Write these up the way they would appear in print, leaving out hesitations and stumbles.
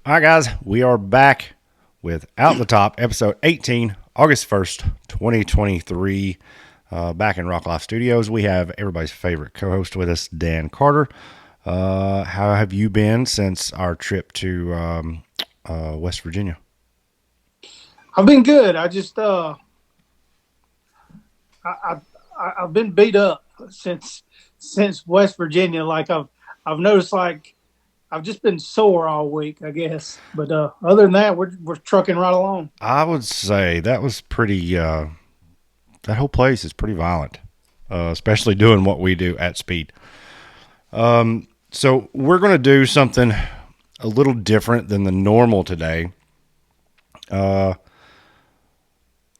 All right, guys, we are back with Out the Top, episode 18, August 1st, 2023. Back in Rock Life Studios, we have everybody's favorite co-host with us, Dan Carter. How have you been since our trip to West Virginia? I've been good. I, I've been beat up since West Virginia. I've noticed I've just been sore all week, I guess. But other than that, we're trucking right along. I would say that was pretty. That whole place is pretty violent, especially doing what we do at speed. So we're going to do something a little different than the normal today.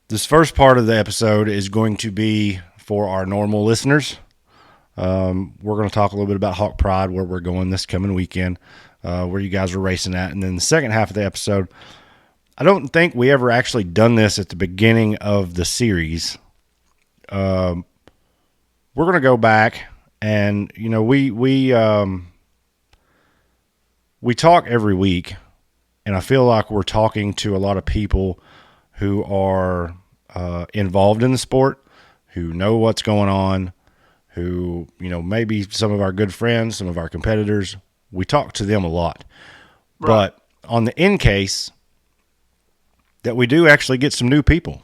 This first part of the episode is going to be for our normal listeners. We're going to talk a little bit about Hawk Pride, where we're going this coming weekend, where you guys are racing at. And then the second half of the episode, I don't think we ever actually done this at the beginning of the series. We're going to go back and, we talk every week, and I feel like we're talking to a lot of people who are involved in the sport, who know what's going on, who, maybe some of our good friends, some of our competitors. We talk to them a lot. Right. But on the in case that we do actually get some new people,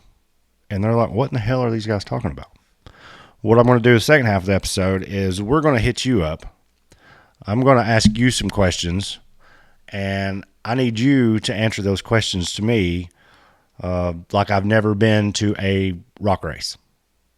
and they're like, what in the hell are these guys talking about? What I'm going to do the second half of the episode is we're going to hit you up. I'm going to ask you some questions, and I need you to answer those questions to me like I've never been to a rock race.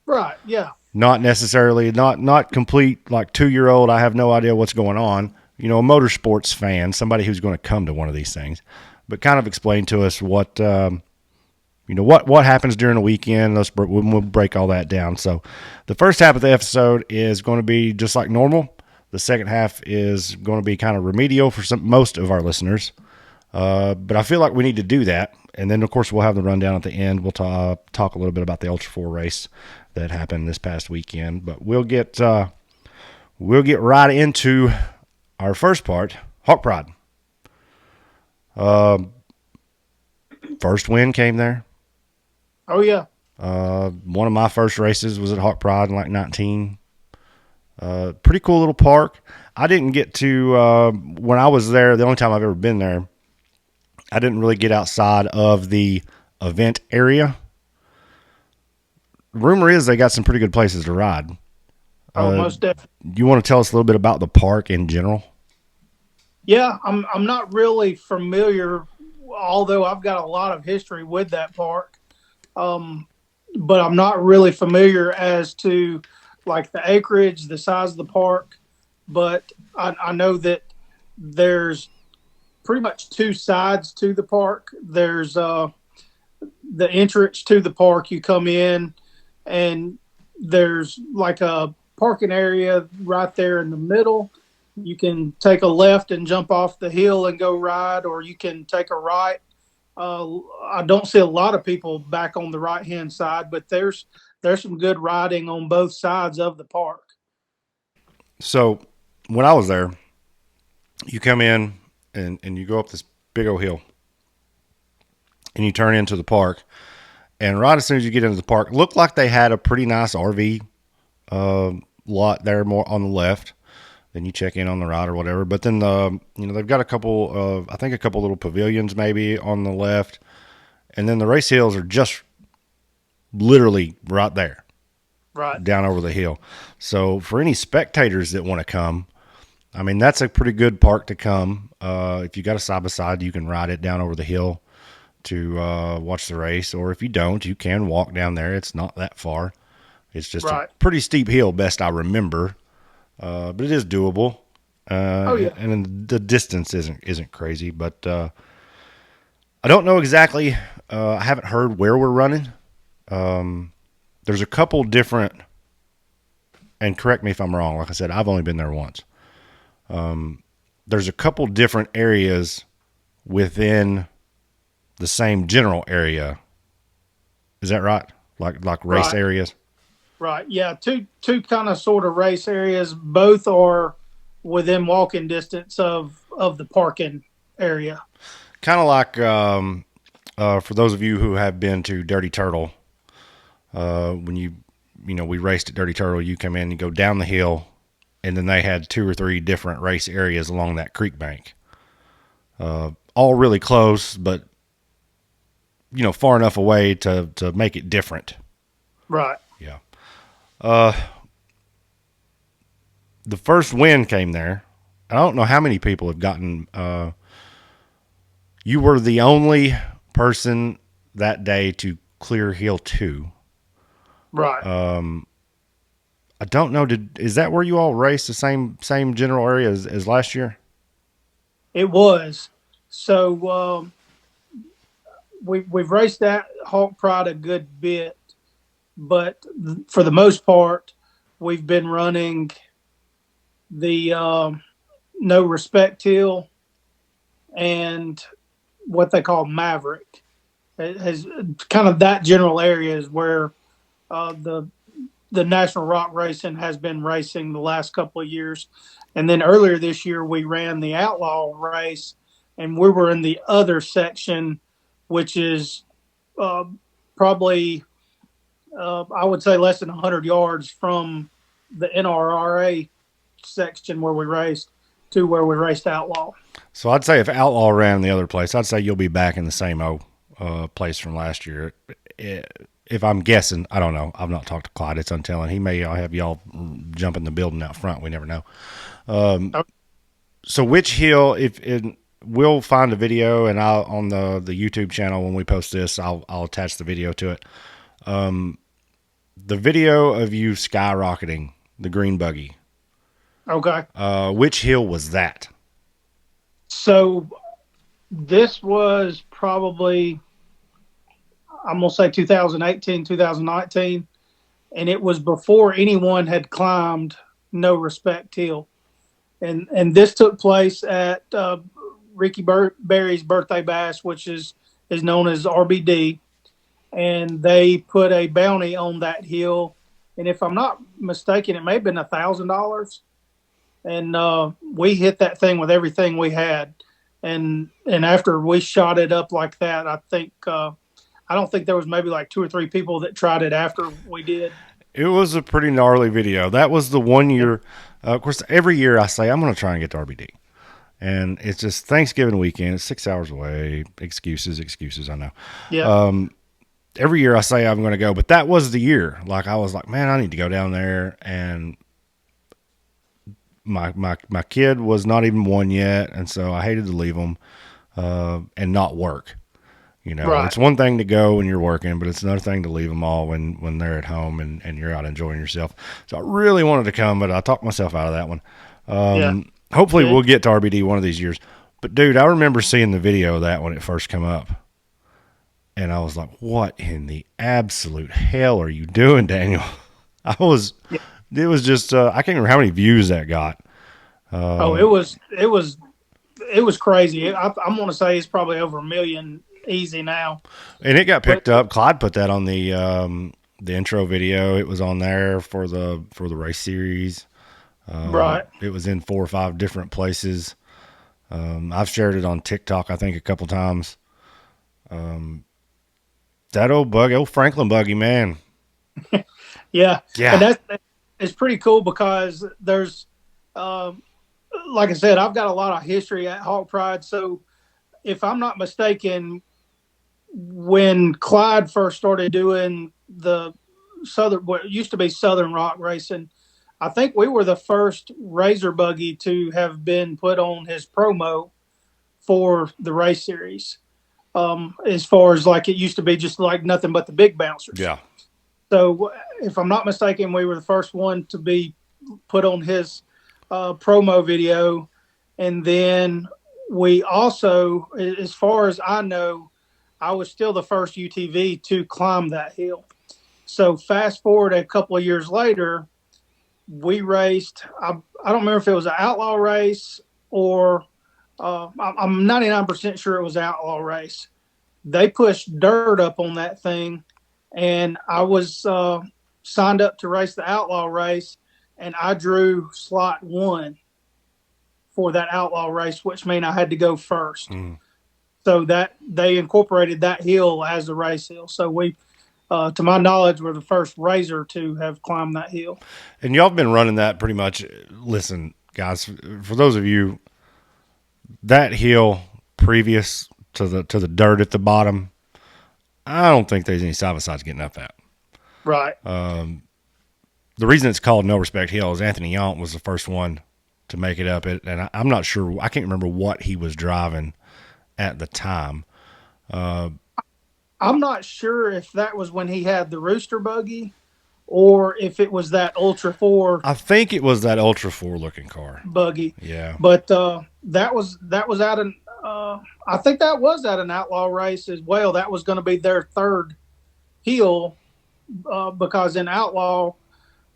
Right, yeah. Not necessarily, not complete, like 2-year-old, I have no idea what's going on. A motorsports fan, somebody who's going to come to one of these things, but kind of explain to us what happens during the weekend. We'll break all that down. So the first half of the episode is going to be just like normal. The second half is going to be kind of remedial for most of our listeners. But I feel like we need to do that. And then, of course, we'll have the rundown at the end. We'll talk a little bit about the Ultra 4 race that happened this past weekend. But we'll get right into our first part, Hawk Pride. First win came there. Oh, yeah. One of my first races was at Hawk Pride in like 19. Pretty cool little park. I didn't get to, when I was there, the only time I've ever been there, I didn't really get outside of the event area. Rumor is they got some pretty good places to ride. Oh, most definitely. You want to tell us a little bit about the park in general? Yeah, I'm not really familiar, although I've got a lot of history with that park. But I'm not really familiar as to like the acreage, the size of the park. But I know that there's pretty much two sides to the park. There's the entrance to the park. You come in, and there's like a parking area right there in the middle. You can take a left and jump off the hill and go ride, or you can take a right. I don't see a lot of people back on the right-hand side, but there's some good riding on both sides of the park. So when I was there, you come in and you go up this big old hill, and you turn into the park. And right as soon as you get into the park, it looked like they had a pretty nice RV lot there more on the left. Then you check in on the right or whatever. But then they've got a couple little pavilions maybe on the left, and then the race hills are just literally right there, right down over the hill. So for any spectators that want to come, I mean, that's a pretty good park to come. If you got a side by side, you can ride it down over the hill to watch the race, or if you don't, you can walk down there. It's not that far. It's just a pretty steep hill, best I remember. But it is doable. Yeah. And the distance isn't crazy, but I don't know exactly. I haven't heard where we're running. There's a couple different, and correct me if I'm wrong. Like I said, I've only been there once. There's a couple different areas within the same general area. Is that right? Like race areas? Right. Yeah. Two kind of sort of race areas. Both are within walking distance of the parking area. Kind of like for those of you who have been to Dirty Turtle, when we raced at Dirty Turtle, you come in, you go down the hill, and then they had two or three different race areas along that creek bank. All really close, but far enough away to make it different. Right. Yeah. The first win came there. I don't know how many people have gotten. You were the only person that day to clear hill two. Right. I don't know. Is that where you all raced the same general area as last year? It was. So we've raced that Hawk Pride a good bit, but for the most part, we've been running the no respect hill and what they call Maverick. It has kind of that general area is where the National Rock Racing has been racing the last couple of years. And then earlier this year, we ran the Outlaw race, and we were in the other section, which is uh, probably, I would say, less than 100 yards from the NRRA section where we raced to where we raced Outlaw. So I'd say if Outlaw ran the other place, I'd say you'll be back in the same old place from last year. If I'm guessing, I don't know. I've not talked to Clyde. It's untelling. He may have y'all jump in the building out front. We never know. So which hill? If we'll find a video, and I'll on the YouTube channel when we post this, I'll attach the video to it. The video of you skyrocketing the green buggy. Okay. Which hill was that? So this was probably, I'm going to say 2018, 2019. And it was before anyone had climbed No Respect Hill. And this took place at Ricky Berry's birthday bash, which is known as RBD. And they put a bounty on that hill. And if I'm not mistaken, it may have been $1,000. And we hit that thing with everything we had. And after we shot it up like that, I don't think there was maybe like two or three people that tried it after we did. It was a pretty gnarly video. That was the one year. Of course, every year I say I'm going to try and get to RBD, and it's just Thanksgiving weekend. It's 6 hours away. Excuses, excuses. I know. Yeah. Every year I say I'm going to go, but that was the year. Like I was like, man, I need to go down there, and my kid was not even one yet, and so I hated to leave him and not work. Right. It's one thing to go when you're working, but it's another thing to leave them all when they're at home and you're out enjoying yourself. So I really wanted to come, but I talked myself out of that one. Yeah. Hopefully Yeah. we'll get to RBD one of these years. But dude, I remember seeing the video of that when it first came up, and I was like, "What in the absolute hell are you doing, Daniel?" I was. Yeah. It was just I can't remember how many views that got. Oh, it was crazy. I'm going to say it's probably over 1 million easy now. And it got But picked up. Clyde put that on the intro video. It was on there for the race series. right. It was in 4 or 5 different places. I've shared it on TikTok, I think, a couple times. That old Franklin buggy, man. Yeah. And Yeah, that's it's pretty cool because there's um, like I said, I've got a lot of history at Hawk Pride. So if I'm not mistaken, when Clyde first started doing the what used to be Southern Rock Racing, I think we were the first Razor buggy to have been put on his promo for the race series. As far as like it used to be just like nothing but the big bouncers. yeah. So if I'm not mistaken, we were the first one to be put on his promo video. And then we also, as far as I know, I was still the first UTV to climb that hill. So fast forward a couple of years later, we raced. I don't remember if it was an outlaw race or I'm 99% sure it was an outlaw race. They pushed dirt up on that thing, and I was signed up to race the outlaw race, and I drew slot 1 for that outlaw race, which meant I had to go first. Mm. So that they incorporated that hill as the race hill. So we, to my knowledge, were the first RZR to have climbed that hill. And y'all have been running that pretty much. Listen, guys, for those of you, that hill previous to the dirt at the bottom, I don't think there's any side by sides getting up that. Right. The reason it's called No Respect Hill is Anthony Yount was the first one to make it up it, and I'm not sure. I can't remember what he was driving at the time. I'm not sure if that was when he had the Rooster buggy or if it was that Ultra 4 I think it was that Ultra 4 looking car. buggy. Yeah. But that was at an I think that was at an outlaw race as well. That was going to be their third hill because in outlaw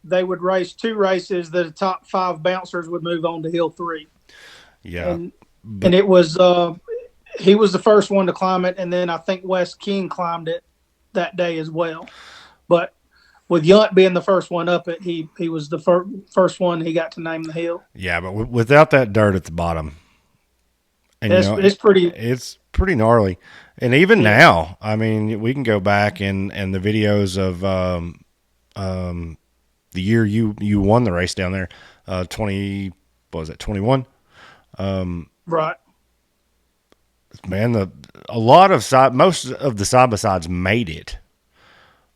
they would race two races. The top five bouncers would move on to hill three. Yeah. And it was he was the first one to climb it, and then I think Wes King climbed it that day as well. But with Yunt being the first one up it, he was the first one he got to name the hill. Yeah, but without that dirt at the bottom, and it's pretty gnarly. And even now, I mean, we can go back and the videos of the year you won the race down there, 20, what was it, 21? Right. Man, most of the side by sides made it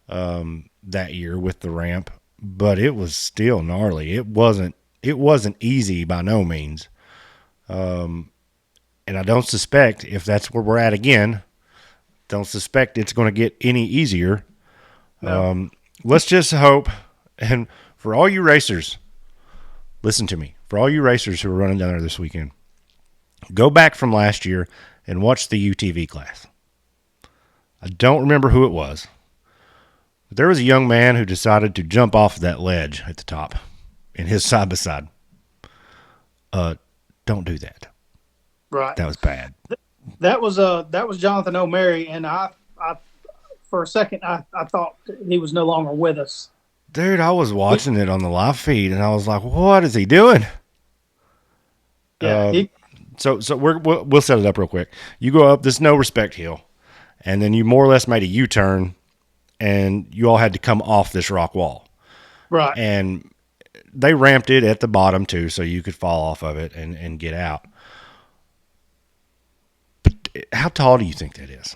that year with the ramp, but it was still gnarly. It wasn't easy by no means. And I don't suspect, if that's where we're at again, don't suspect it's going to get any easier. No. Let's just hope. And for all you racers, listen to me. For all you racers who are running down there this weekend, go back from last year and watch the UTV class. I don't remember who it was, but there was a young man who decided to jump off that ledge at the top in his side by side. Don't do that. Right. That was bad. That was Jonathan O'Mary, and I for a second I thought he was no longer with us. Dude, I was watching it on the live feed, and I was like, "What is he doing?" Yeah. So we'll set it up real quick. You go up this No Respect hill, and then you more or less made a U-turn, and you all had to come off this rock wall. Right. And they ramped it at the bottom too, so you could fall off of it and get out. But how tall do you think that is?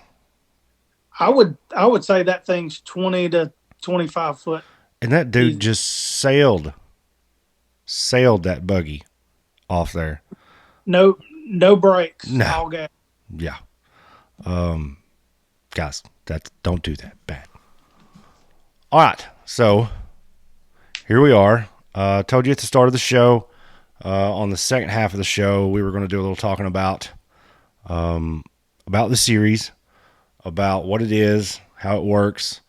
I would say that thing's 20 to 25 foot. And that dude just sailed that buggy off there. No brakes. No. All gas. Yeah. Guys, don't do that. Bad. All right. So here we are. Told you at the start of the show, on the second half of the show, we were going to do a little talking about the series, about what it is, how it works.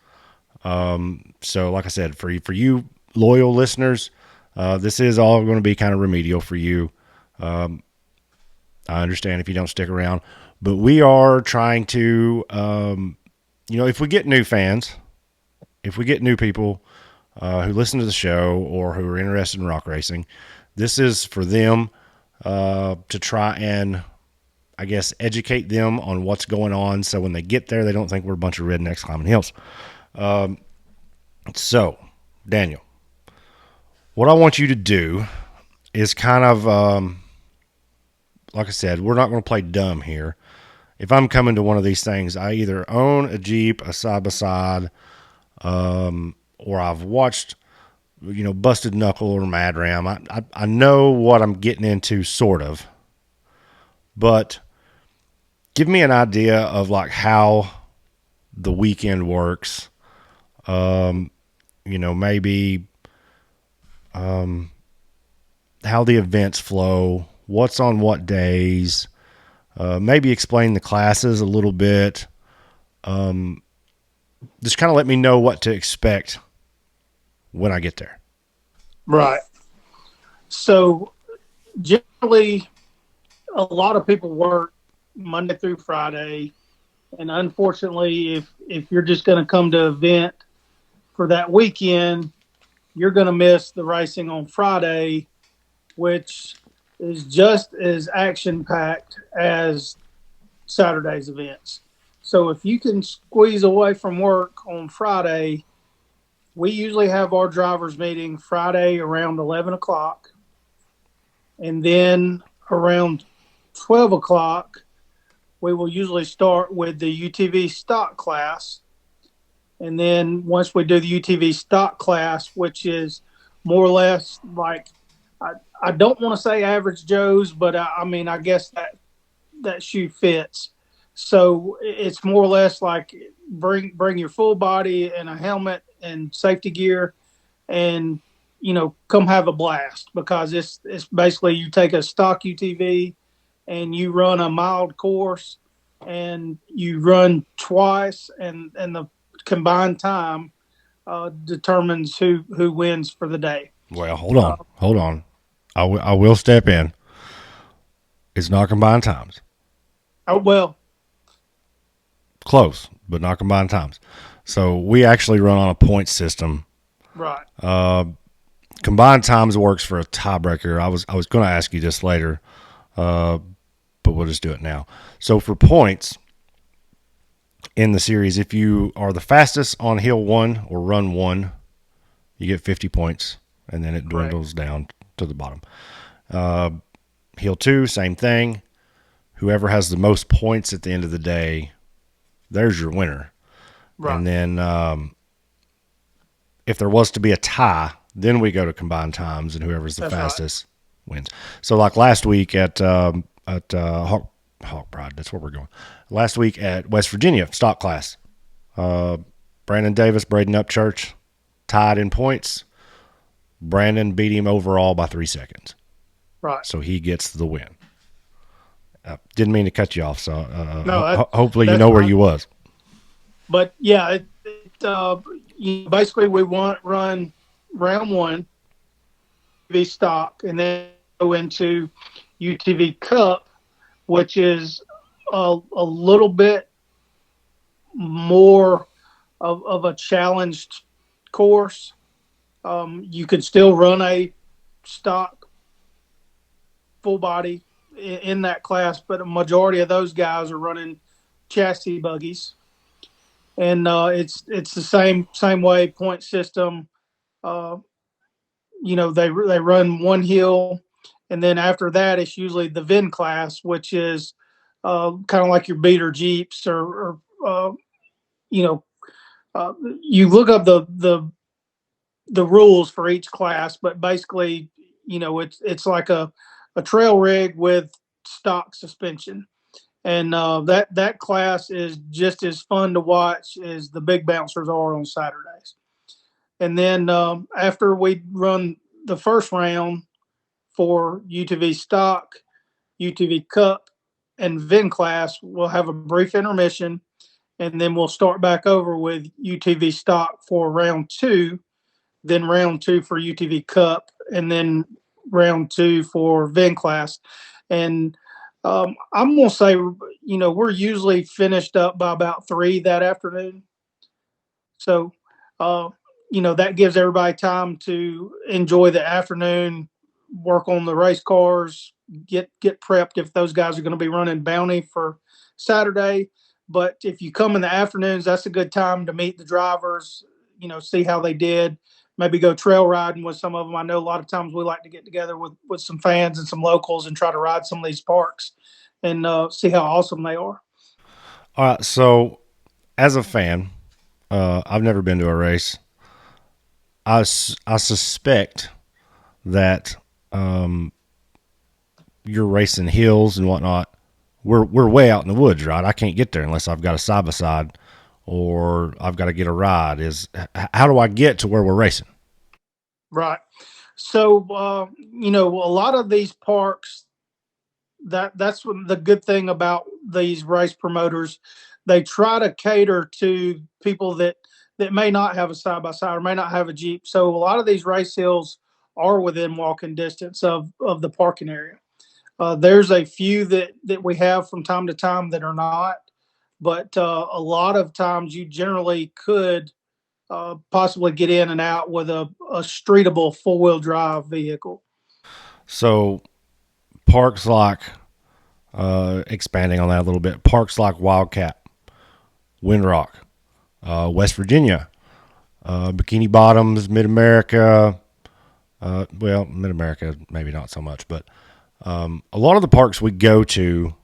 So like I said, for you loyal listeners, this is all going to be kind of remedial for you. I understand if you don't stick around, but we are trying to, if we get new fans, if we get new people who listen to the show or who are interested in rock racing, this is for them to try and, I guess, educate them on what's going on, so when they get there, they don't think we're a bunch of rednecks climbing hills. So, Daniel, what I want you to do is kind of, like I said, we're not going to play dumb here. If I'm coming to one of these things, I either own a Jeep, a side-by-side, or I've watched, Busted Knuckle or Mad Ram. I know what I'm getting into, sort of. But give me an idea of, like, how the weekend works. Maybe how the events flow, what's on what days, maybe explain the classes a little bit. Just kind of let me know what to expect when I get there. Right. So generally, a lot of people work Monday through Friday, and unfortunately, if you're just going to come to an event for that weekend, you're going to miss the racing on Friday, which is just as action packed as Saturday's events. So if you can squeeze away from work on Friday, we usually have our drivers meeting Friday around 11 o'clock, and then around 12 o'clock, we will usually start with the UTV stock class. And then once we do the UTV stock class, which is more or less like, I, I don't want to say average Joe's, but I mean, I guess that shoe fits. So it's more or less like bring your full body and a helmet and safety gear, and come have a blast, because it's basically you take a stock UTV and you run a mild course, and you run twice, and the combined time determines who wins for the day. Well, hold on. I will step in. It's not combined times. Oh well, Close, but not combined times. So we actually run on a point system. right, Combined times works for a tiebreaker. I was going to ask you this later, but we'll just do it now. So for points in the series, if you are the fastest on hill one or run one, you get 50 points, and then it correct, dwindles down to the bottom. Hill two, same thing. Whoever has the most points at the end of the day, there's your winner. right. And then if there was to be a tie, then we go to combined times, and whoever's the That's right. fastest wins. So like last week at Hawk Pride, that's where we're going. Last week at West Virginia stock class, Brandon Davis, Braden Upchurch tied in points. Brandon beat him overall by 3 seconds, Right. so he gets the win. Didn't mean to cut you off, so No, hopefully you that's know where fine. you was. But yeah, basically we want run round one UTV stock, and then go into UTV Cup, which is a little bit more of a challenged course. You could still run a stock full body in that class, but a majority of those guys are running chassis buggies, and it's the same way, point system. Uh, they run one hill, and then after that, it's usually the VIN class, which is kind of like your beater jeeps, or you know, you look up the rules for each class, but basically, it's like a trail rig with stock suspension, and that class is just as fun to watch as the big bouncers are on Saturdays. And then after we run the first round for UTV stock, UTV Cup, and VIN class, we'll have a brief intermission, and then we'll start back over with UTV stock for round two, then round two for UTV Cup, and then round two for VIN class. And I'm going to say, we're usually finished up by about 3 that afternoon. So, uh, that gives everybody time to enjoy the afternoon, work on the race cars, get prepped if those guys are going to be running bounty for Saturday. But if you come in the afternoons, that's a good time to meet the drivers, see how they did. Maybe go trail riding with some of them. I know a lot of times we like to get together with some fans and some locals and try to ride some of these parks, and see how awesome they are. All right, so as a fan, I've never been to a race. I suspect that you're racing hills and whatnot. We're way out in the woods, right? I can't get there unless I've got a side by side or I've got to get a ride. How do I get to where we're racing? Right. So, a lot of these parks, that's the good thing about these race promoters. They try to cater to people that may not have a side by side or may not have a Jeep. So a lot of these race hills are within walking distance of the parking area. There's a few that we have from time to time that are not, but a lot of times you generally could possibly get in and out with a streetable 4-wheel drive vehicle. So parks like expanding on that a little bit, parks like Wildcat, Windrock, West Virginia, Bikini Bottoms, Mid America. Well, Mid America maybe not so much, but a lot of the parks we go to,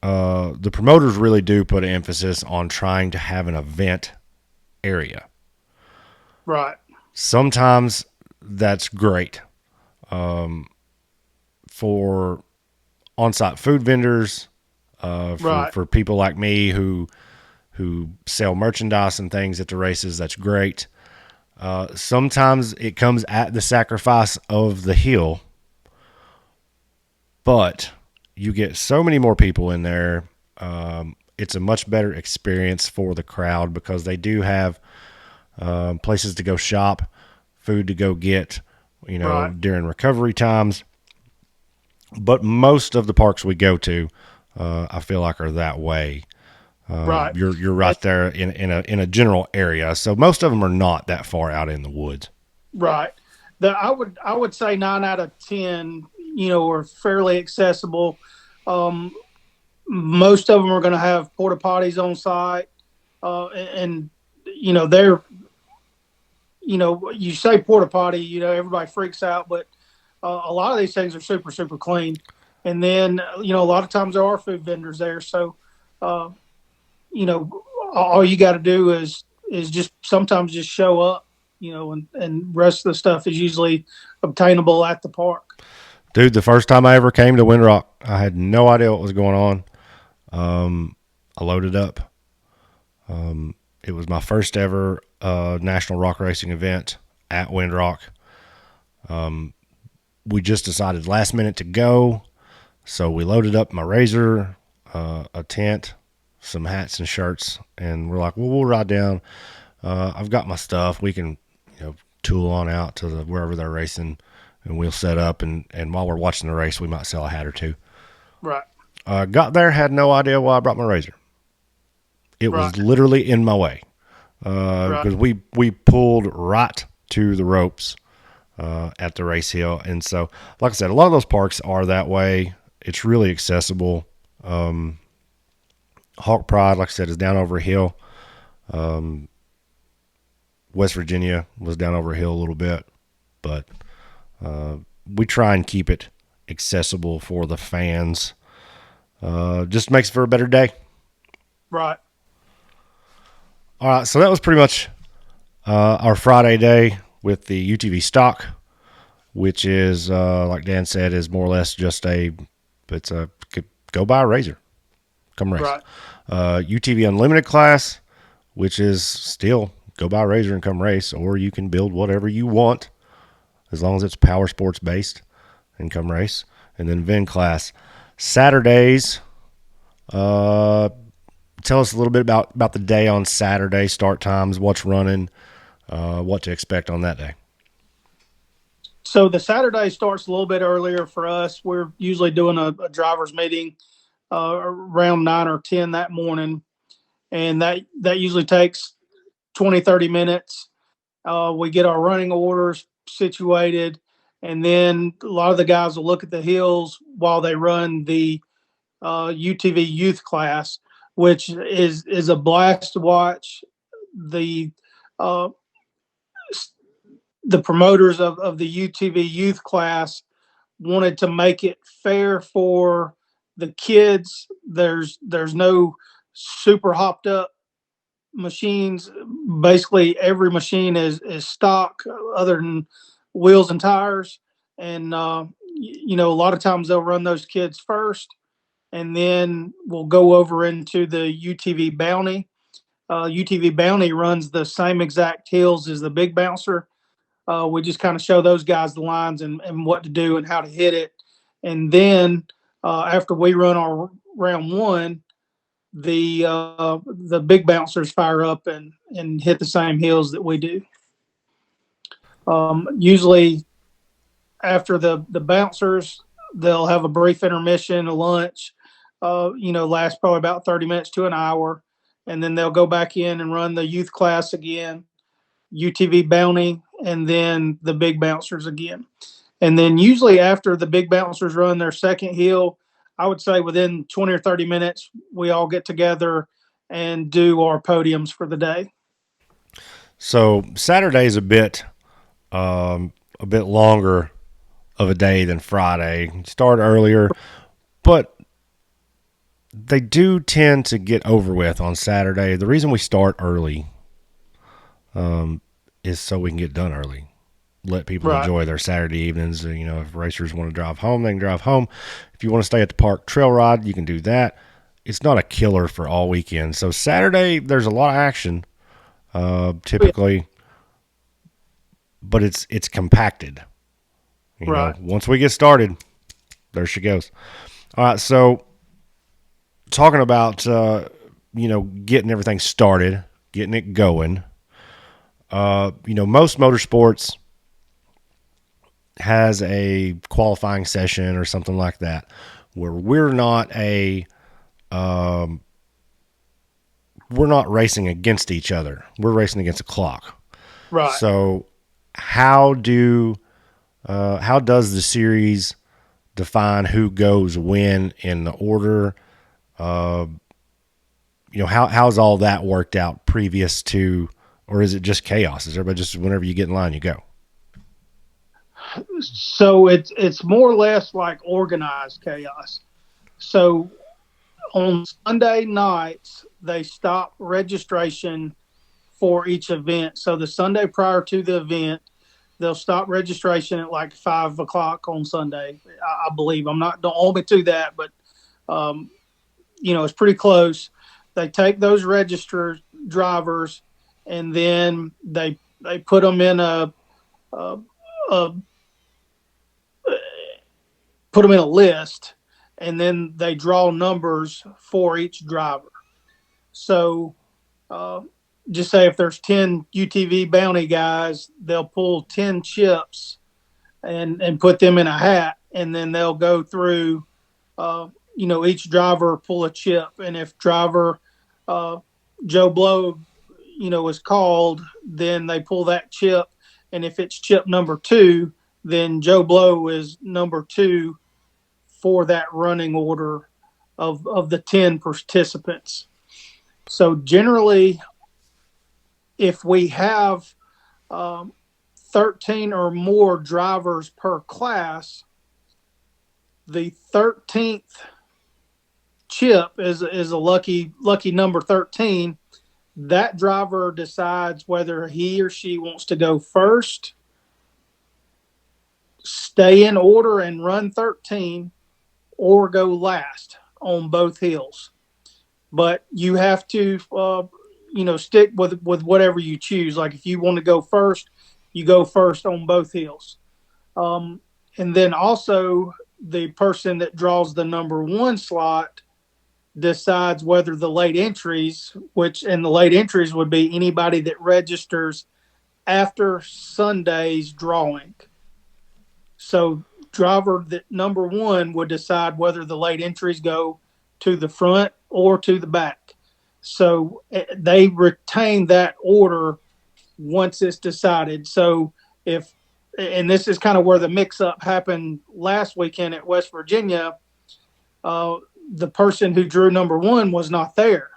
the promoters really do put an emphasis on trying to have an event area. Right. Sometimes that's great for on-site food vendors, Right. for people like me who sell merchandise and things at the races. That's great. Sometimes it comes at the sacrifice of the hill, but you get so many more people in there. It's a much better experience for the crowd because they do have places to go shop, food to go get, Right. during recovery times. But most of the parks we go to, I feel like are that way. Right. You're And right there in a general area, so most of them are not that far out in the woods. right. I would say 9 out of 10, are fairly accessible. Um, Most of them are going to have porta potties on site, and they're you say porta potty, everybody freaks out, but a lot of these things are super super clean. And then a lot of times there are food vendors there, so uh, you know all you got to do is just sometimes just show up, and rest of the stuff is usually obtainable at the park. Dude, the first time I ever came to Windrock, I had no idea what was going on. I loaded up. It was my first ever national rock racing event at Windrock. We just decided last minute to go, so we loaded up my razor, a tent, some hats and shirts, and we're like, well, we'll ride down. I've got my stuff. We can, tool on out to wherever they're racing, and we'll set up. And while we're watching the race, we might sell a hat or two. Right. Got there, had no idea why I brought my razor. It Right. was literally in my way Right. because we pulled right to the ropes at the race hill, and so like I said, a lot of those parks are that way. It's really accessible. Hawk Pride, like I said, is down over a hill. West Virginia was down over a hill a little bit, but we try and keep it accessible for the fans. Just makes for a better day. Right. All right, so that was pretty much our Friday day with the UTV stock, which is like Dan said, is more or less just it's a go buy a razor, come race. Right. UTV Unlimited class, which is still go buy a razor and come race, or you can build whatever you want as long as it's power sports based and come race. And then VIN class Saturdays. Tell us a little bit about the day on Saturday, start times, what's running, what to expect on that day. So the Saturday starts a little bit earlier for us. We're usually doing a driver's meeting around 9 or 10 that morning, and that usually takes 20-30 minutes. We get our running orders situated, and then a lot of the guys will look at the hills while they run the UTV youth class, which is a blast to watch. The uh, the promoters of the UTV youth class wanted to make it fair for the kids. There's no super hopped up machines. Basically, every machine is stock, other than wheels and tires. And a lot of times they'll run those kids first, and then we'll go over into the UTV Bounty. UTV Bounty runs the same exact hills as the Big Bouncer. We just kind of show those guys the lines and what to do and how to hit it. And then after we run our round one, the big bouncers fire up and hit the same hills that we do. Usually after the bouncers, they'll have a brief intermission, a lunch. Last probably about 30 minutes to an hour, and then they'll go back in and run the youth class again, UTV Bounty, and then the big bouncers again. And then usually after the big bouncers run their second hill, I would say within 20 or 30 minutes, we all get together and do our podiums for the day. So Saturday's a bit longer of a day than Friday. Start earlier, but they do tend to get over with on Saturday. The reason we start early is so we can get done early. Let people Right. enjoy their Saturday evenings. If racers want to drive home, they can drive home. If you want to stay at the park trail ride, you can do that. It's not a killer for all weekend. So Saturday, there's a lot of action, typically, but it's compacted. Right. Once we get started, there she goes. All right, so talking about getting everything started, getting it going. Most motorsports has a qualifying session or something like that, where we're not racing against each other. We're racing against a clock. Right. So how does the series define who goes when in the order? How's all that worked out previous to, or is it just chaos? Is everybody just whenever you get in line, you go? So it's more or less like organized chaos. So on Sunday nights, they stop registration for each event. So the Sunday prior to the event, they'll stop registration at like 5 o'clock on Sunday. I believe. I'm not, don't hold me to that, but um, it's pretty close. They take those registered drivers and then they put them in a, a put them in a list, and then they draw numbers for each driver. So, uh, just say if there's 10 UTV bounty guys, they'll pull 10 chips and put them in a hat, and then they'll go through. Each driver pull a chip, and if driver uh, Joe Blow, is called, then they pull that chip, and if it's chip number two, then Joe Blow is number two for that running order of the 10 participants. So generally, if we have um, 13 or more drivers per class, the 13th chip is a lucky number 13. That driver decides whether he or she wants to go first, stay in order and run 13, or go last on both hills. But you have to, stick with whatever you choose. Like if you want to go first, you go first on both hills. And then also the person that draws the number one slot decides whether the late entries, and the late entries would be anybody that registers after Sunday's drawing. So driver that number one would decide whether the late entries go to the front or to the back. So they retain that order once it's decided. So if, and this is kind of where the mix up happened last weekend at West Virginia, uh, the person who drew number one was not there,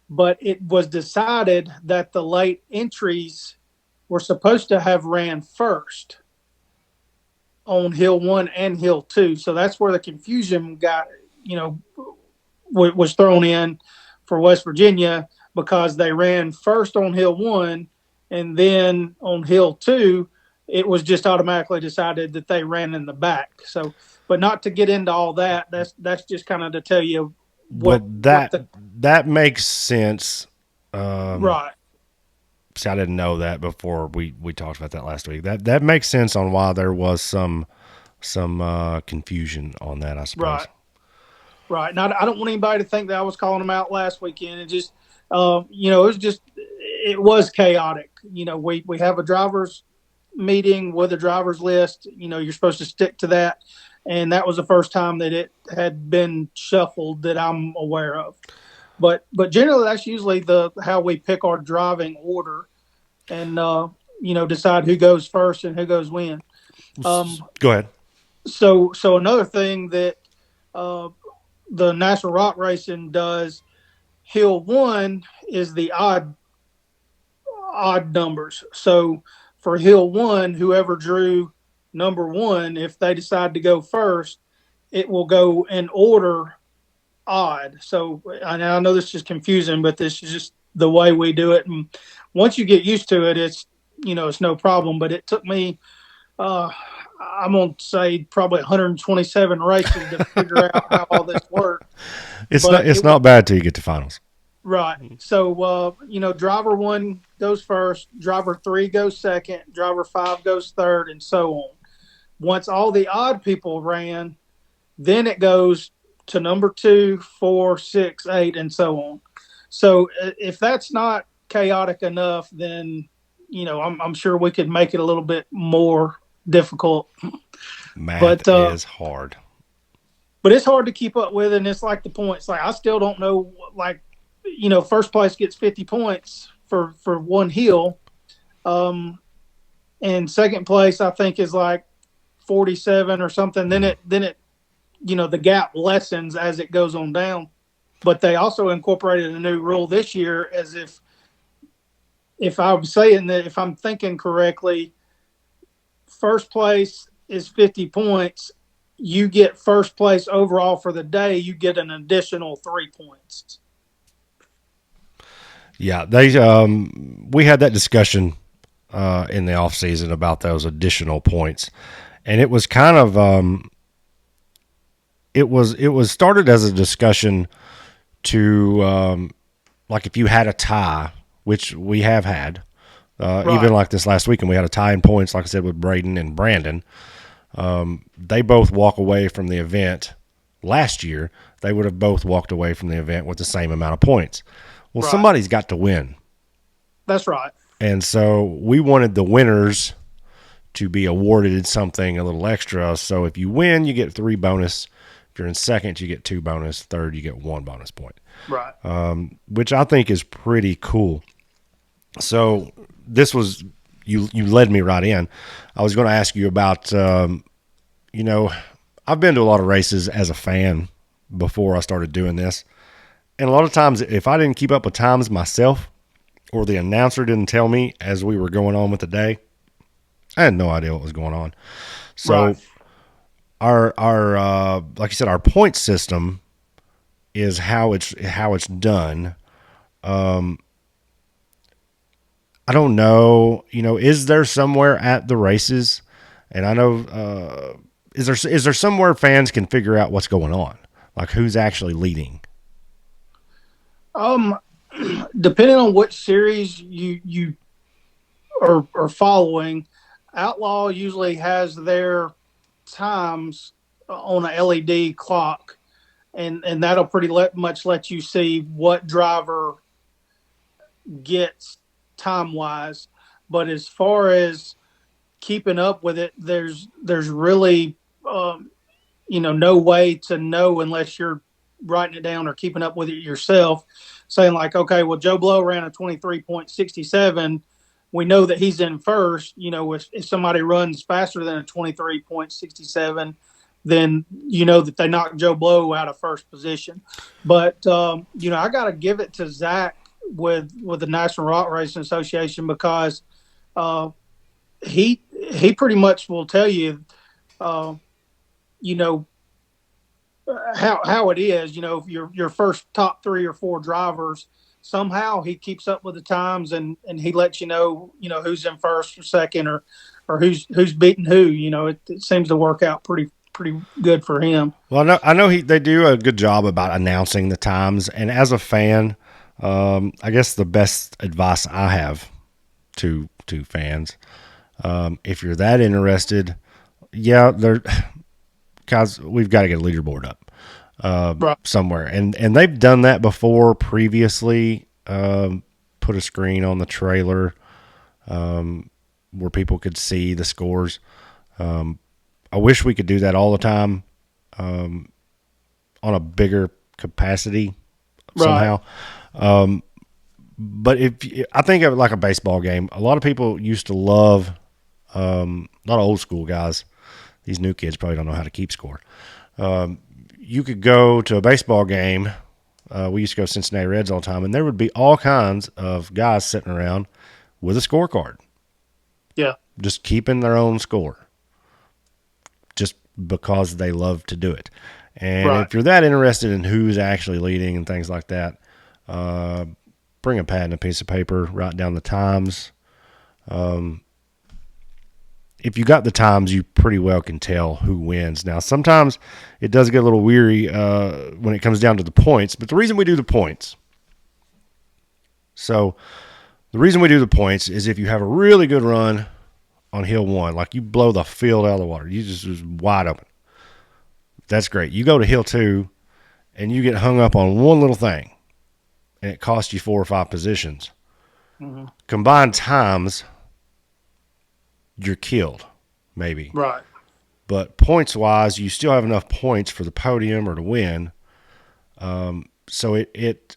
but it was decided that the late entries were supposed to have ran first on hill one and hill two. So that's where the confusion got, you know, was thrown in for West Virginia, because they ran first on hill one, and then on hill two, it was just automatically decided that they ran in the back. So, but not to get into all that. That's just kind of to tell you Well, what the that makes sense. Um, right, See, I didn't know that before we talked about that last week. That makes sense on why there was some confusion on that, I suppose. right. Right. Now, I don't want anybody to think that I was calling them out last weekend. It just, it was chaotic. We have a driver's meeting with a driver's list. You're supposed to stick to that. And that was the first time that it had been shuffled that I'm aware of. But generally, that's usually the how we pick our driving order, and decide who goes first and who goes when. Go ahead. So another thing that uh, the National Rock Racing does, Hill One is the odd numbers. So for Hill One, whoever drew number one, if they decide to go first, it will go in order odd. So I know this is confusing, but this is just the way we do it. And once you get used to it, it's no problem. But it took me, uh, I'm gonna say probably 127 races to figure out how all this worked. It's not But it's it was not bad till you get to finals. right. So driver one goes first, driver three goes second, driver five goes third, and so on. Once all the odd people ran, then it goes to number two, four, six, eight, and so on. So if that's not chaotic enough, then I'm sure we could make it a little bit more difficult. Math But is hard. but it's hard to keep up with, and it's like the points. Like I still don't know. Like first place gets 50 points for one hill, um, and second place I think is like 47 or something. Then it the gap lessens as it goes on down. But they also incorporated a new rule this year, as if I'm saying that, if I'm thinking correctly, first place is 50 points. You get first place overall for the day. You get an additional 3 points. Yeah, they we had that discussion in the off season about those additional points, and it was kind of it was started as a discussion to like if you had a tie, which we have had, even Right, like this last weekend, we had a tie in points, like I said, with Braden and Brandon. They both walk away from the event last year. They would have both walked away from the event with the same amount of points. Well, right. somebody's got to win. That's right. And so we wanted the winners to be awarded something a little extra. So if you win, you get 3 bonus. If you're in second, you get 2 bonus. Third, you get 1 bonus point, Right. which I think is pretty cool. So this was you led me right in. I was going to ask you about I've been to a lot of races as a fan before I started doing this, and a lot of times if I didn't keep up with times myself or the announcer didn't tell me as we were going on with the day, I had no idea what was going on. Right. So our like you said, our point system is how it's done. I don't know. Is there somewhere at the races, and I know is there somewhere fans can figure out what's going on, like who's actually leading? Um, Depending on which series you are following, Outlaw usually has their times on a LED clock, and that'll much let you see what driver gets time wise. But as far as keeping up with it, there's really no way to know unless you're writing it down or keeping up with it yourself. Saying like, okay, well, Joe Blow ran a 23.67. We know that he's in first. If somebody runs faster than a 23.67, then you know that they knocked Joe Blow out of first position. But I got to give it to Zach with the National Rock Racing Association, because uh, he pretty much will tell you, uh, you know how it is. If your first top three or four drivers, somehow he keeps up with the times, and he lets who's in first or second, or who's beating who. It seems to work out pretty good for him. Well, I know they do a good job about announcing the times, and as a fan, I guess the best advice I have to fans, if you're that interested, yeah, guys, we've got to get a leaderboard up Right, somewhere, and they've done that before previously. Put a screen on the trailer where people could see the scores. I wish we could do that all the time on a bigger capacity right, somehow. But if I think of it like a baseball game, a lot of people used to love A lot of old school guys. These new kids probably don't know how to keep score. You could go to a baseball game. We used to go to Cincinnati Reds all the time, and there would be all kinds of guys sitting around with a scorecard, Yeah. just keeping their own score, just because they love to do it. And Right. if you're that interested in who's actually leading and things like that, bring a pad and a piece of paper, write down the times. If you got the times, you pretty well can tell who wins. Now, sometimes it does get a little weary when it comes down to the points, but the reason we do the points, so the reason we do the points is if you have a really good run on hill one, like you blow the field out of the water, you just wide open. That's great. You go to hill two and you get hung up on one little thing, and it costs you 4 or 5 positions. Hmm. Combined times, you're killed, maybe. Right. But points wise, you still have enough points for the podium or to win. So it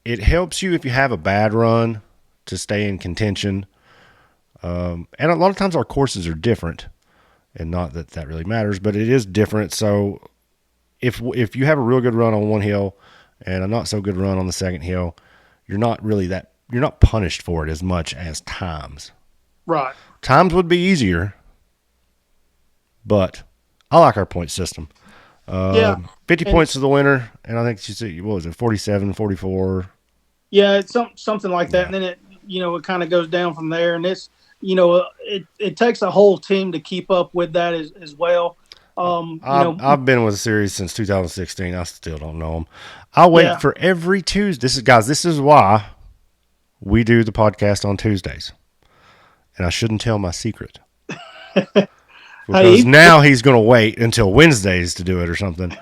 helps you if you have a bad run to stay in contention. And a lot of times our courses are different, and not that that really matters, but it is different. So if you have a real good run on one hill and a not so good run on the second hill, you're not punished for it as much as times. Right. Times would be easier, but I like our point system. Yeah. 50 And points to the winner, and I think she said, what was it, 47, 44? yeah, it's something like that. Yeah. And then it kind of goes down from there. And it takes a whole team to keep up with that as well. I've been with the series since 2016. I still don't know them. I wait Yeah. for every Tuesday. This is why we do the podcast on Tuesdays. And I shouldn't tell my secret. Hey, Because now he's going to wait until Wednesdays to do it or something.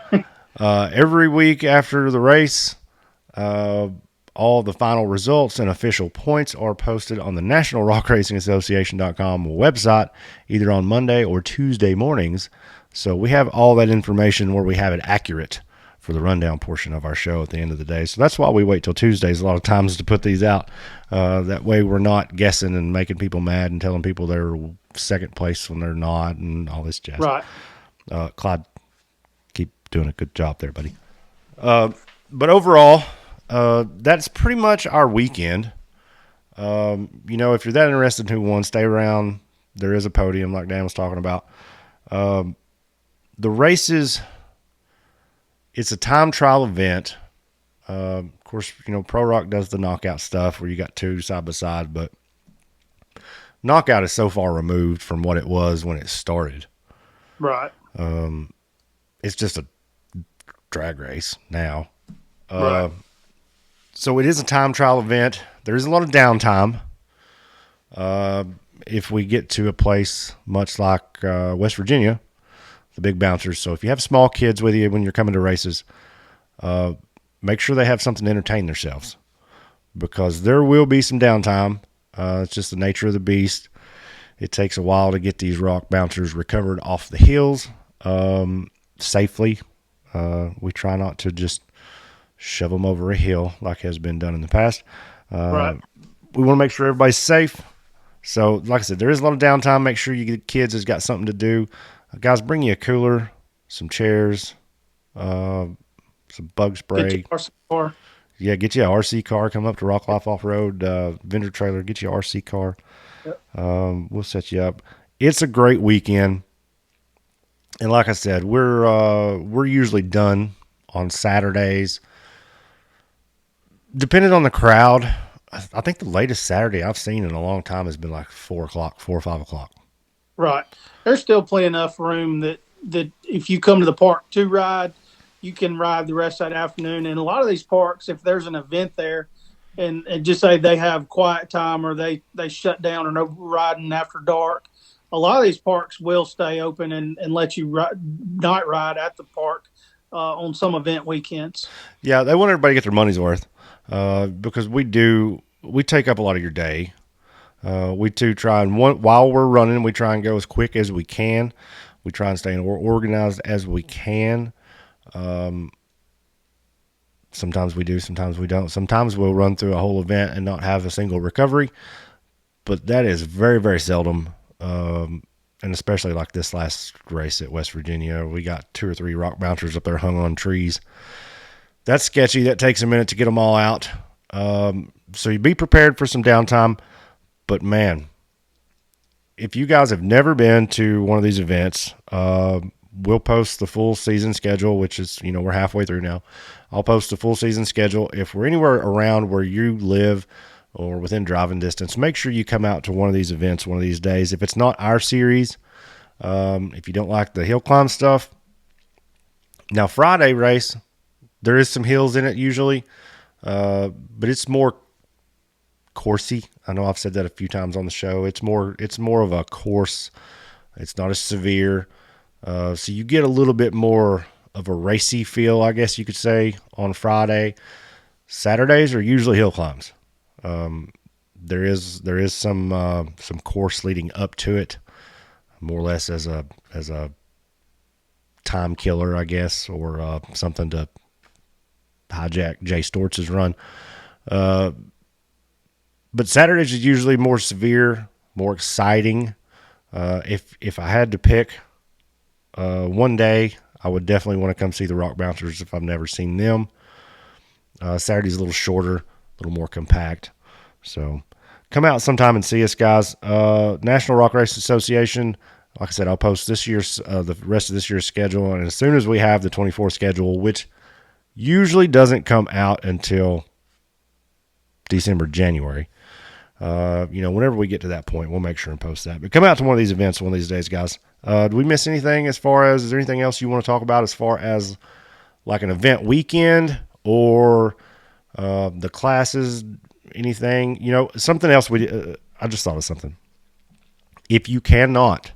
Every week after the race, all the final results and official points are posted on the National Rock Racing Association.com website, either on Monday or Tuesday mornings. So we have all that information where we have it accurate for the rundown portion of our show at the end of the day. So that's why we wait till Tuesdays a lot of times to put these out. That way we're not guessing and making people mad and telling people they're second place when they're not and all this jazz. right. Clyde, keep doing a good job there, buddy. But overall, that's pretty much our weekend. If you're that interested in who won, stay around. There is a podium like Dan was talking about. The races, it's a time trial event. Of course, Pro Rock does the knockout stuff where you got two side by side, but knockout is so far removed from what it was when it started. Right. It's just a drag race now. Right. So it is a time trial event. There is a lot of downtime. If we get to a place much like West Virginia, the big bouncers. So if you have small kids with you when you're coming to races, make sure they have something to entertain themselves, because there will be some downtime. It's just the nature of the beast. It takes a while to get these rock bouncers recovered off the hills safely. We try not to just shove them over a hill like has been done in the past. Right. We want to make sure everybody's safe. So, like I said, there is a lot of downtime. Make sure you get kids has got something to do. Guys, bring you a cooler, some chairs, some bug Get your spray. RC car. Yeah, get you a RC car. Come up to Rock Life Off Road vendor trailer. Get you a RC car. Yep. We'll set you up. It's a great weekend, and like I said, we're usually done on Saturdays. Depending on the crowd, I think the latest Saturday I've seen in a long time has been like 4 o'clock, 4 or 5 o'clock. Right. There's still plenty enough room that if you come to the park to ride, you can ride the rest of that afternoon. And a lot of these parks, if there's an event there, and just say they have quiet time or they shut down or no riding after dark, a lot of these parks will stay open and let you night ride at the park on some event weekends. Yeah, they want everybody to get their money's worth because we take up a lot of your day. We too try and while we're running, we try and go as quick as we can. We try and stay organized as we can. Sometimes we do, sometimes we don't. Sometimes we'll run through a whole event and not have a single recovery, but that is very, very seldom. And especially like this last race at West Virginia, we got 2 or 3 rock bouncers up there hung on trees. That's sketchy. That takes a minute to get them all out. So you be prepared for some downtime. But man, if you guys have never been to one of these events, we'll post the full season schedule, which is, we're halfway through now. I'll post the full season schedule. If we're anywhere around where you live or within driving distance, make sure you come out to one of these events one of these days. If it's not our series, if you don't like the hill climb stuff, now Friday race, there is some hills in it usually, but it's more coursey. I know I've said that a few times on the show. It's more of a course. It's not as severe, so you get a little bit more of a racy feel, I guess you could say, on Friday. Saturdays are usually hill climbs. There is some course leading up to it, more or less as a time killer, I guess, or something to hijack Jay Stortz's run. But Saturdays is usually more severe, more exciting. If I had to pick one day, I would definitely want to come see the Rock Bouncers if I've never seen them. Saturday's a little shorter, a little more compact. So come out sometime and see us, guys. National Rock Race Association. Like I said, I'll post this year's the rest of this year's schedule, and as soon as we have the 24 schedule, which usually doesn't come out until December, January. Whenever we get to that point, we'll make sure and post that. But come out to one of these events one of these days, guys. Did we miss anything as far as, is there anything else you want to talk about as far as like an event weekend or the classes, anything? Something else I just thought of something. If you cannot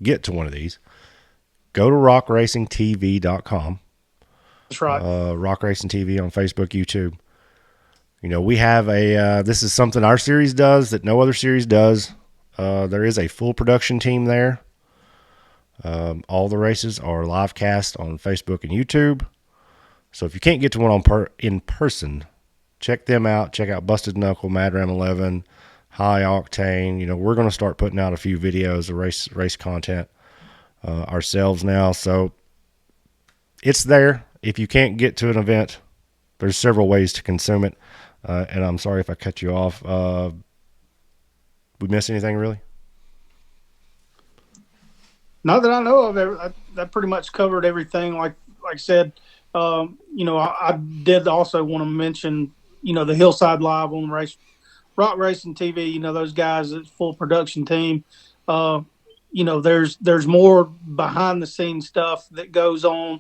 get to one of these, go to rockracingtv.com. That's right. Rock Racing TV on Facebook, YouTube. We have this is something our series does that no other series does. There is a full production team there. All the races are live cast on Facebook and YouTube. So if you can't get to one in person, check them out. Check out Busted Knuckle, Mad Ram 11, High Octane. We're going to start putting out a few videos of race content ourselves now. So it's there. If you can't get to an event, there's several ways to consume it. And I'm sorry if I cut you off. We miss anything really? Not that I know of. That pretty much covered everything. Like I said, I did also want to mention, the Hillside Live on Rock Racing TV. Those guys, it's full production team. There's more behind the scenes stuff that goes on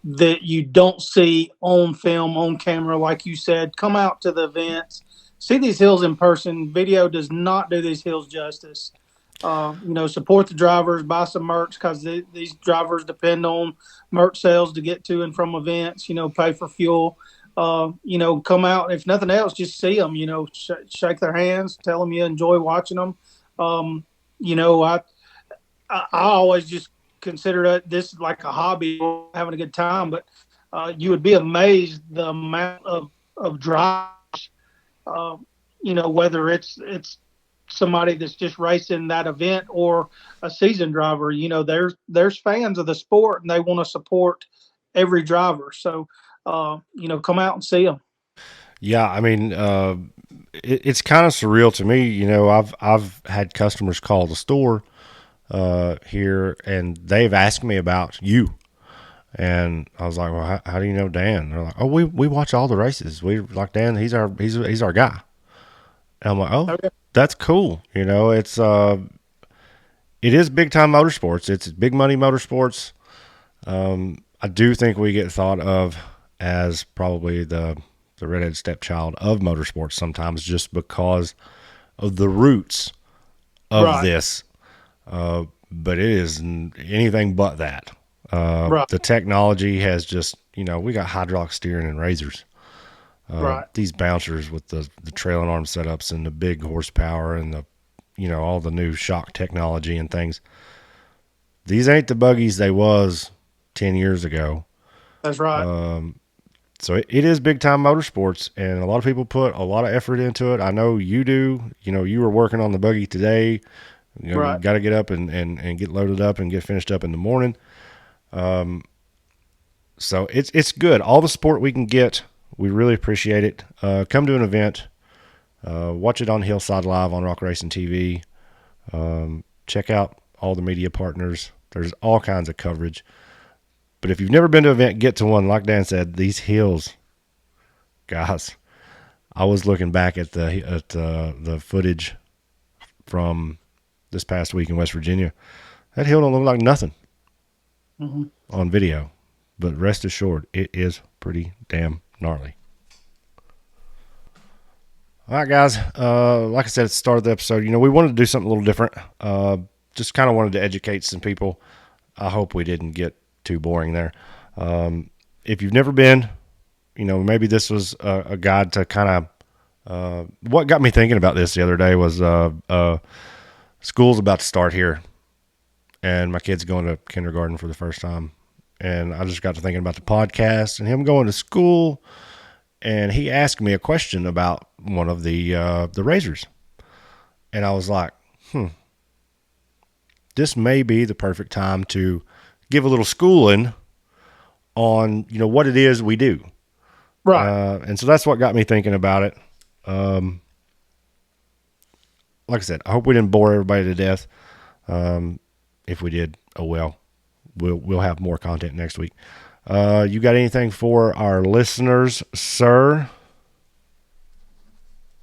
that you don't see on film, on camera. Like you said, come out to the events, see these hills in person. Video does not do these hills justice. Support the drivers, buy some merch, because these drivers depend on merch sales to get to and from events, pay for fuel. Come out, if nothing else, just see them, shake their hands, tell them you enjoy watching them. I always just consider this like a hobby, having a good time, but you would be amazed the amount of drives, whether it's somebody that's just racing that event or a seasoned driver. There's fans of the sport and they want to support every driver. So, come out and see them. Yeah, I mean, it's kind of surreal to me. I've had customers call the store here, and they've asked me about you. And I was like, well, how do you know Dan? They're like, oh, we watch all the races. We like Dan. He's our guy. And I'm like, oh, Okay. that's cool. It is big time motorsports. It's big money motorsports. I do think we get thought of as probably the redhead stepchild of motorsports sometimes, just because of the roots of Right. this. But it is anything but that. Right. The technology has just, we got hydraulic steering and razors. Right. These bouncers with the trailing arm setups and the big horsepower and all the new shock technology and things. These ain't the buggies they was 10 years ago. That's right. So it is big time motorsports, and a lot of people put a lot of effort into it. I know you do. You were working on the buggy today. You Right. got to get up and get loaded up and get finished up in the morning. So it's good. All the support we can get, we really appreciate it. Come to an event. Watch it on Hillside Live on Rock Racing TV. Check out all the media partners. There's all kinds of coverage. But if you've never been to an event, get to one. Like Dan said, these hills, guys. I was looking back at the footage from this past week in West Virginia. That hill don't look like nothing on video. But rest assured, it is pretty damn gnarly. All right, guys. Like I said at the start of the episode, we wanted to do something a little different. Just kind of wanted to educate some people. I hope we didn't get too boring there. If you've never been, maybe this was a guide to kind of what got me thinking about this the other day was school's about to start here, and my kid's going to kindergarten for the first time. And I just got to thinking about the podcast and him going to school. And he asked me a question about one of the razors. And I was like, this may be the perfect time to give a little schooling on, what it is we do. Right. And so that's what got me thinking about it. Like I said, I hope we didn't bore everybody to death. If we did, oh well. We'll have more content next week. You got anything for our listeners, sir?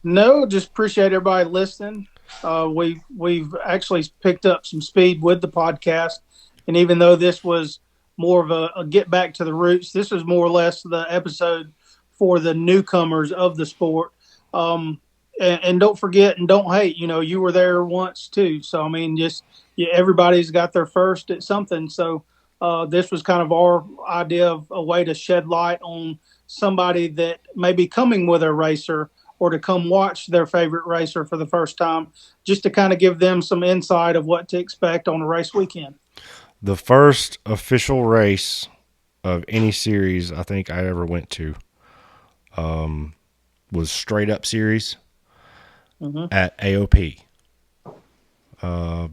No, just appreciate everybody listening. We've actually picked up some speed with the podcast, and even though this was more of a get back to the roots, this was more or less the episode for the newcomers of the sport. And don't forget and don't hate. You were there once too, so I mean, everybody's got their first at something. So this was kind of our idea of a way to shed light on somebody that may be coming with a racer or to come watch their favorite racer for the first time, just to kind of give them some insight of what to expect on a race weekend. The first official race of any series I think I ever went to was Straight Up Series at AOP. God,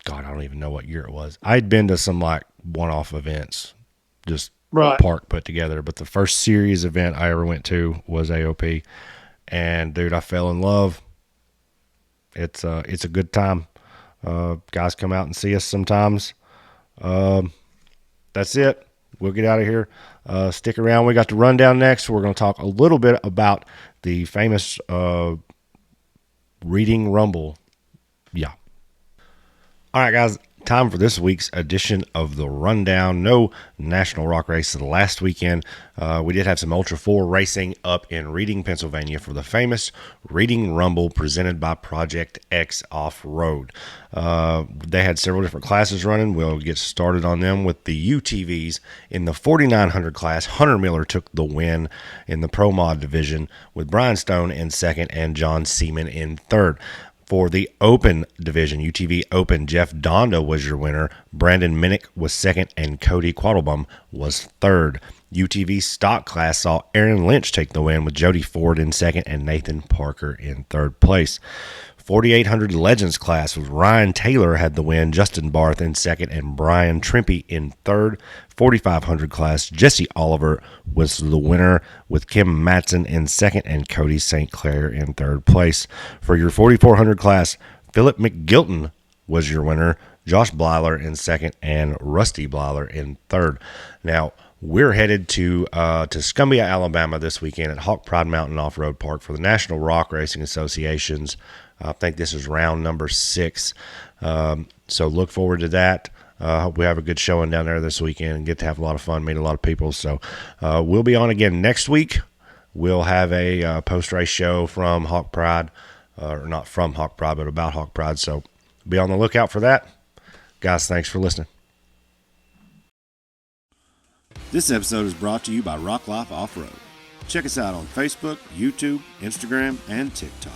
I don't even know what year it was. I'd been to some like one-off events, just park put together, but the first series event I ever went to was AOP, and dude, I fell in love. It's a good time. Guys come out and see us sometimes. That's it. We'll get out of here. Stick around. We got the rundown next. We're going to talk a little bit about the famous Reading Rumble. Yeah. All right, guys. Time for this week's edition of the Rundown. No National Rock Race last weekend. We did have some Ultra 4 racing up in Reading, Pennsylvania for the famous Reading Rumble presented by Project X Off-Road. They had several different classes running. We'll get started on them with the UTVs. In the 4900 class, Hunter Miller took the win in the Pro Mod division with Brian Stone in second and John Seaman in third. For the Open division, UTV Open, Jeff Donda was your winner. Brandon Minnick was second, and Cody Quattlebaum was third. UTV Stock class saw Aaron Lynch take the win with Jody Ford in second and Nathan Parker in third place. 4800 Legends class was Ryan Taylor had the win, Justin Barth in second, and Brian Trimpe in third. 4500 class, Jesse Oliver was the winner with Kim Matson in second and Cody St. Clair in third place. For your 4400 class, Philip McGilton was your winner, Josh Blyler in second, and Rusty Blyler in third. Now, we're headed to Scumbia, Alabama this weekend at Hawk Pride Mountain Off-Road Park for the National Rock Racing Association's. I think this is round number 6. So look forward to that. Hope we have a good showing down there this weekend and get to have a lot of fun, meet a lot of people. So we'll be on again next week. We'll have a post-race show from Hawk Pride, or not from Hawk Pride, but about Hawk Pride. So be on the lookout for that. Guys, thanks for listening. This episode is brought to you by Rock Life Off-Road. Check us out on Facebook, YouTube, Instagram, and TikTok.